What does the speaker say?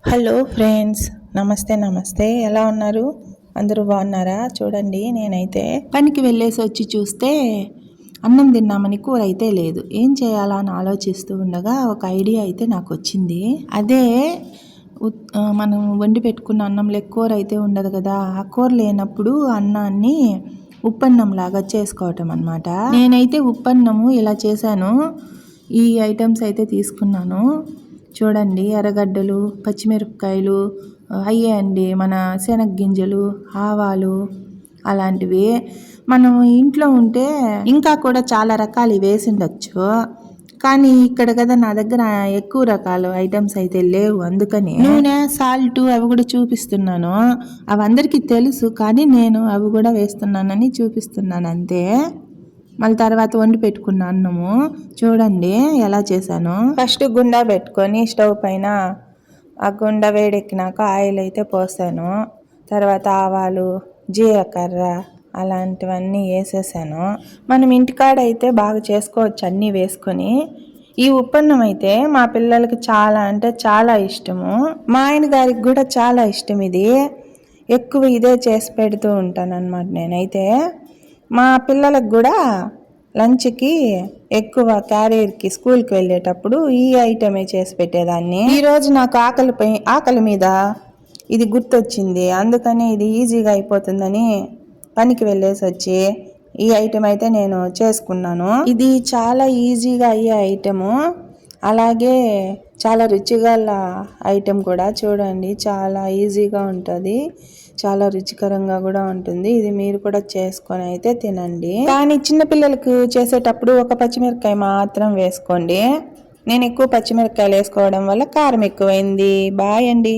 Hello friends, నమస్తే. ఎలా ఉన్నారు? అందరూ బాగున్నారా? చూడండి, నేనైతే పనికి వెళ్ళేసి వచ్చి చూస్తే అన్నం తిన్నామని కూర అయితే లేదు. ఏం చేయాలా అని ఆలోచిస్తూ ఉండగా ఒక ఐడియా అయితే నాకు వచ్చింది. అదే మనం వండి పెట్టుకున్న అన్నంలో కూర అయితే ఉండదు కదా, ఆ కూర లేనప్పుడు అన్నాన్ని ఉప్పన్నం లాగా చేసుకోవటం అన్నమాట. నేనైతే ఉప్పన్నము ఇలా చేశాను. ఈ ఐటమ్స్ అయితే తీసుకున్నాను. చూడండి, ఎర్రగడ్డలు, పచ్చిమిరపకాయలు, అయ్యే అండి మన శనగ్గింజలు, ఆవాలు అలాంటివి. మనం ఇంట్లో ఉంటే ఇంకా కూడా చాలా రకాలు వేసిండొచ్చు, కానీ ఇక్కడ కదా నా దగ్గర ఎక్కువ రకాల ఐటమ్స్ అయితే లేవు. అందుకని నూనె, సాల్ట్ అవి కూడా చూపిస్తున్నాను. అవి అందరికీ తెలుసు, కానీ నేను అవి కూడా వేస్తున్నానని చూపిస్తున్నాను అంతే. మళ్ళీ తర్వాత వండి పెట్టుకున్న అన్నము చూడండి ఎలా చేశాను. ఫస్ట్ గుండా పెట్టుకొని స్టవ్ పైన ఆ గుండా వేడెక్కినాక ఆయిల్ అయితే పోసాను. తర్వాత ఆవాలు, జీలకర్ర అలాంటివన్నీ వేసేసాను. మనం ఇంటికాడ అయితే బాగా చేసుకోవచ్చు అన్నీ వేసుకొని. ఈ ఉప్పన్నం అయితే మా పిల్లలకి చాలా అంటే చాలా ఇష్టము. మా ఆయన గారికి కూడా చాలా ఇష్టం. ఇది ఎక్కువ ఇదే చేసి పెడుతూ ఉంటాను అన్నమాట నేనైతే. మా పిల్లలకు కూడా లంచ్కి ఎక్కువ క్యారియర్కి స్కూల్కి వెళ్ళేటప్పుడు ఈ ఐటమే చేసి పెట్టేదాన్ని. ఈరోజు నాకు ఆకలి మీద ఇది గుర్తొచ్చింది. అందుకని ఇది ఈజీగా అయిపోతుందని పనికి వెళ్ళేసి వచ్చి ఈ ఐటెం అయితే నేను చేసుకున్నాను. ఇది చాలా ఈజీగా అయ్యే ఐటెము, అలాగే చాలా రుచిగా ఐటెం కూడా. చూడండి, చాలా ఈజీగా ఉంటుంది, చాలా రుచికరంగా కూడా ఉంటుంది. ఇది మీరు కూడా చేసుకొని అయితే తినండి. కానీ చిన్నపిల్లలకు చేసేటప్పుడు ఒక పచ్చిమిరపకాయ మాత్రం వేసుకోండి. నేను ఎక్కువ పచ్చిమిరపకాయలు వేసుకోవడం వల్ల కారం ఎక్కువైంది. బాయ్ అండి.